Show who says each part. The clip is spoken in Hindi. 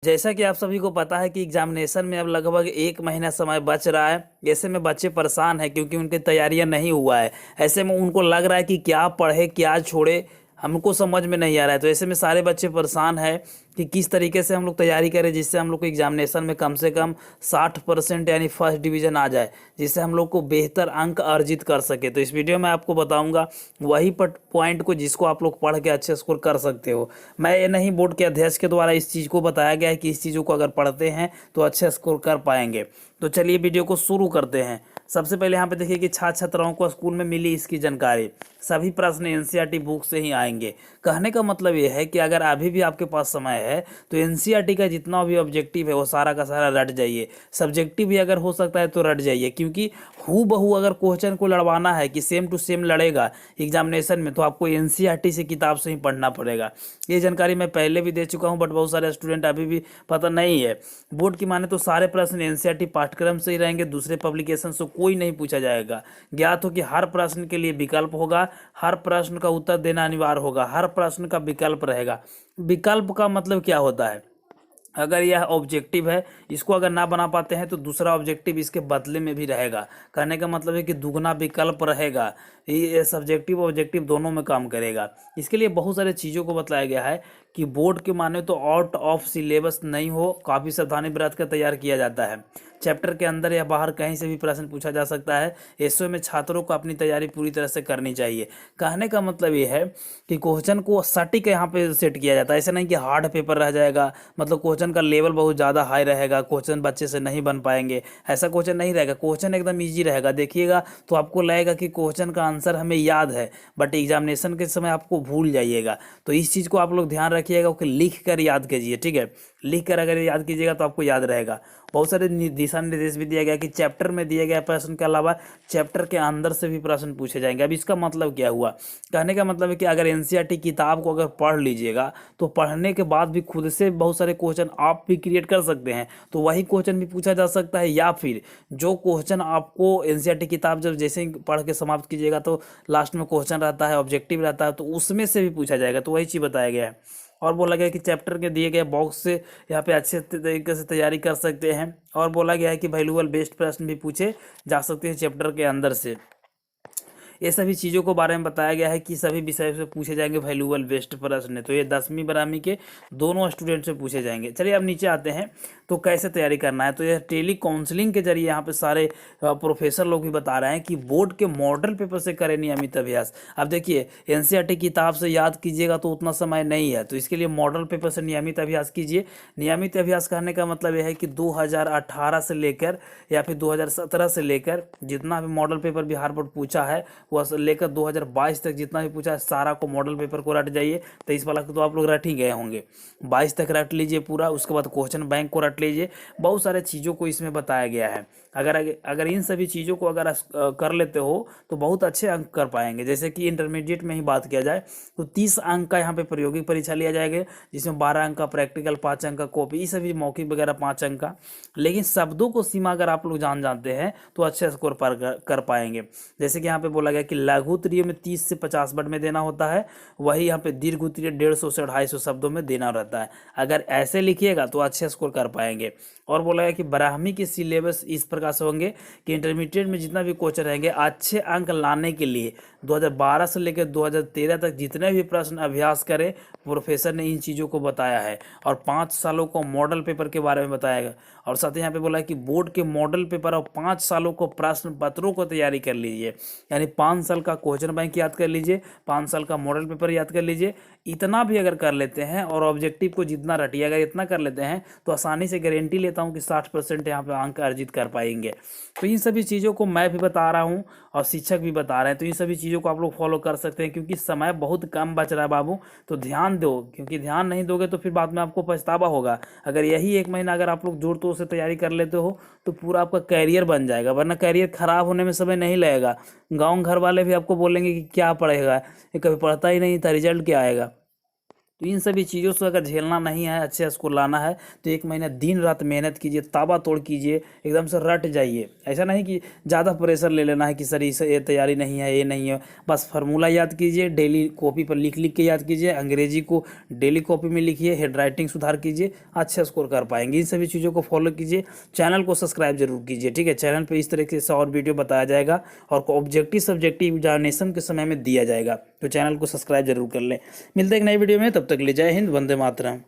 Speaker 1: जैसा कि आप सभी को पता है कि एग्जामिनेशन में अब लगभग 1 महीना समय बच रहा है। ऐसे में बच्चे परेशान हैं क्योंकि उनकी तैयारियां नहीं हुआ है। ऐसे में उनको लग रहा है कि क्या पढ़े क्या छोड़े, हमको समझ में नहीं आ रहा है। तो ऐसे में सारे बच्चे परेशान है कि किस तरीके से हम लोग तैयारी करें जिससे हम लोग को एग्जामिनेशन में कम से कम 60% यानी फर्स्ट डिवीजन आ जाए, जिससे हम लोग को बेहतर अंक अर्जित कर सके। तो इस वीडियो में आपको बताऊंगा वही पॉइंट को जिसको आप लोग पढ़ के अच्छे स्कोर कर सकते हो। मैं ये नहीं, बोर्ड के अध्यक्ष के द्वारा इस चीज़ को बताया गया है कि इस चीज़ों को अगर पढ़ते हैं तो अच्छे स्कोर कर पाएंगे। तो चलिए वीडियो को शुरू करते हैं। सबसे पहले यहाँ पे देखिए कि छात्र छात्राओं को स्कूल में मिली इसकी जानकारी। सभी प्रश्न एनसीईआरटी बुक से ही आएंगे। कहने का मतलब ये है कि अगर अभी भी आपके पास समय है तो एनसीईआरटी का जितना भी ऑब्जेक्टिव है वो सारा का सारा रट जाइए। सब्जेक्टिव भी अगर हो सकता है तो रट जाइए, क्योंकि हू बहू अगर क्वेश्चन को लड़वाना है कि सेम टू सेम लड़ेगा एग्जामिनेशन में तो आपको एनसीईआरटी से किताब से ही पढ़ना पड़ेगा। ये जानकारी मैं पहले भी दे चुका हूँ, बट बहुत सारे स्टूडेंट अभी भी पता नहीं है। बोर्ड की माने तो सारे प्रश्न एनसीईआरटी पाठ्यक्रम से ही रहेंगे, दूसरे पब्लिकेशन से कोई नहीं पूछा जाएगा। ज्ञात हो कि हर प्रश्न के लिए विकल्प होगा, हर प्रश्न का उत्तर देना अनिवार्य होगा, हर प्रश्न का विकल्प रहेगा। विकल्प का मतलब क्या होता है? अगर यह ऑब्जेक्टिव है, इसको अगर ना बना पाते हैं तो दूसरा ऑब्जेक्टिव इसके बदले में भी रहेगा। कहने का मतलब है कि दुगना विकल्प रहेगा। ये सब्जेक्टिव ऑब्जेक्टिव दोनों में काम करेगा। इसके लिए बहुत सारे चीज़ों को बताया गया है कि बोर्ड के माने तो आउट ऑफ सिलेबस नहीं हो, काफ़ी सावधानी बरत कर तैयार किया जाता है। चैप्टर के अंदर या बाहर कहीं से भी प्रश्न पूछा जा सकता है। ऐसे में छात्रों को अपनी तैयारी पूरी तरह से करनी चाहिए। कहने का मतलब ये है कि क्वेश्चन को सटीक यहाँ पे सेट किया जाता है। ऐसा नहीं कि हार्ड पेपर रह जाएगा, मतलब क्वेश्चन का लेवल बहुत ज़्यादा हाई रहेगा, क्वेश्चन बच्चे से नहीं बन पाएंगे। ऐसा क्वेश्चन नहीं रहेगा, क्वेश्चन एकदम ईजी रहेगा। देखिएगा तो आपको लगेगा कि क्वेश्चन का आंसर हमें याद है, बट एग्जामिनेशन के समय आपको भूल जाइएगा। तो इस चीज़ को आप लोग ध्यान रखिएगा कि लिख कर याद कीजिए, ठीक है। लिख कर अगर याद कीजिएगा तो आपको याद रहेगा। बहुत सारे दिशा निर्देश भी दिया गया कि चैप्टर में दिए गए प्रश्न के अलावा चैप्टर के अंदर से भी प्रश्न पूछे जाएंगे। अब इसका मतलब क्या हुआ? कहने का मतलब है कि अगर एनसीईआरटी किताब को अगर पढ़ लीजिएगा तो पढ़ने के बाद भी खुद से बहुत सारे क्वेश्चन आप भी क्रिएट कर सकते हैं। तो वही क्वेश्चन भी पूछा जा सकता है, या फिर जो क्वेश्चन आपको एनसीईआरटी किताब जब जैसे ही पढ़ के समाप्त कीजिएगा तो लास्ट में क्वेश्चन रहता है, ऑब्जेक्टिव रहता है, तो उसमें से भी पूछा जाएगा। तो वही चीज़ बताया गया है। और बोला गया कि चैप्टर के दिए गए बॉक्स से यहाँ पे अच्छे तरीके से तैयारी कर सकते हैं। और बोला गया है कि वैल्यूएबल बेस्ड प्रश्न भी पूछे जा सकते हैं चैप्टर के अंदर से। ये सभी चीज़ों को बारे में बताया गया है कि सभी विषय से पूछे जाएंगे वैल्यूएबल बेस्ड प्रश्न। तो ये 10वीं 12वीं के दोनों स्टूडेंट से पूछे जाएंगे। चलिए अब नीचे आते हैं तो कैसे तैयारी करना है। तो यह टेली काउंसलिंग के जरिए यहाँ पे सारे प्रोफेसर लोग भी बता रहे हैं कि बोर्ड के मॉडल पेपर से करें नियमित अभ्यास। अब देखिए एनसीईआरटी किताब से याद कीजिएगा तो उतना समय नहीं है, तो इसके लिए मॉडल पेपर से नियमित अभ्यास कीजिए। नियमित अभ्यास करने का मतलब यह है कि 2018 से लेकर या फिर 2017 से लेकर जितना भी मॉडल पेपर बिहार बोर्ड पूछा है वह लेकर 2022 तक जितना भी पूछा है सारा को मॉडल पेपर को रट जाइए। 23 वाला तो आप लोग रट ही गए होंगे, 22 तक रट लीजिए पूरा। उसके बाद क्वेश्चन बैंक को रट लीजिए। बहुत सारे चीज़ों को इसमें बताया गया है। अगर अगर इन सभी चीज़ों को अगर कर लेते हो तो बहुत अच्छे अंक कर पाएंगे। जैसे कि इंटरमीडिएट में ही बात किया जाए तो 30 अंक का यहाँ पे प्रायोगिक परीक्षा लिया जाएगा, जिसमें 12 अंक का प्रैक्टिकल, 5 अंक का कॉपी, ये सभी मौखिक वगैरह 5 अंक का। लेकिन शब्दों को सीमा अगर आप लोग जानते हैं तो अच्छे स्कोर पर कर पाएंगे। जैसे कि यहाँ पे बोला गया कि लघु उत्तरीय में 30 से 50 वर्ड में देना होता है, वही यहाँ पे दीर्घ उत्तरीय 150 से 250 शब्दों में देना रहता है। अगर ऐसे लिखिएगा तो अच्छे स्कोर कर पाएंगे। और बोला गया कि 12वीं के सिलेबस इस प्रकार से होंगे कि इंटरमीडिएट में जितना भी क्वेश्चन रहेंगे अच्छे अंक लाने के लिए 2012 से लेकर 2013 तक जितने भी प्रश्न अभ्यास करें, प्रोफेसर ने इन चीज़ों को बताया है। और 5 सालों को मॉडल पेपर के बारे में बताया। और साथ ही यहाँ पे बोला है कि बोर्ड के मॉडल पेपर और 5 सालों को प्रश्न पत्रों को तैयारी कर लीजिए। यानी 5 साल का क्वेश्चन बैंक याद कर लीजिए, 5 साल का मॉडल पेपर याद कर लीजिए। इतना भी अगर कर लेते हैं और ऑब्जेक्टिव को जितना रटिए अगर इतना कर लेते हैं तो आसानी से गारंटी लेता हूं कि 60% यहाँ पे अंक अर्जित कर पाएंगे। तो इन सभी चीज़ों को मैं भी बता रहा हूं और शिक्षक भी बता रहे हैं। तो इन सभी चीज़ों को आप लोग फॉलो कर सकते हैं, क्योंकि समय बहुत कम बच रहा है बाबू। तो ध्यान दो, क्योंकि ध्यान नहीं दोगे तो फिर बाद में आपको पछतावा होगा। अगर यही 1 महीना अगर आप लोग जोर तोड़ से तैयारी कर लेते हो तो पूरा आपका कैरियर बन जाएगा, वरना कैरियर खराब होने में समय नहीं लगेगा। गाँव घर वाले भी आपको बोलेंगे कि क्या पढ़ेगा, ये कभी पढ़ता ही नहीं था, रिजल्ट क्या आएगा। तो इन सभी चीज़ों से अगर झेलना नहीं है, अच्छे स्कोर लाना है, तो 1 महीना दिन रात मेहनत कीजिए, ताबड़तोड़ कीजिए, एकदम से रट जाइए। ऐसा नहीं कि ज़्यादा प्रेशर ले लेना है कि सर इसे ये तैयारी नहीं है, ये नहीं है। बस फार्मूला याद कीजिए, डेली कॉपी पर लिख लिख के याद कीजिए, अंग्रेजी को डेली कॉपी में लिखिए, हेड राइटिंग सुधार कीजिए, अच्छे स्कोर कर पाएंगे। इन सभी चीज़ों को फॉलो कीजिए, चैनल को सब्सक्राइब जरूर कीजिए, ठीक है। चैनल पर इस तरीके से और वीडियो बताया जाएगा और ऑब्जेक्टिव सब्जेक्टिव एग्जामिनेशन के समय में दिया जाएगा, तो चैनल को सब्सक्राइब जरूर कर लें। मिलते हैं एक नई वीडियो में, तब तक ले जय हिंद, वंदे मातरम।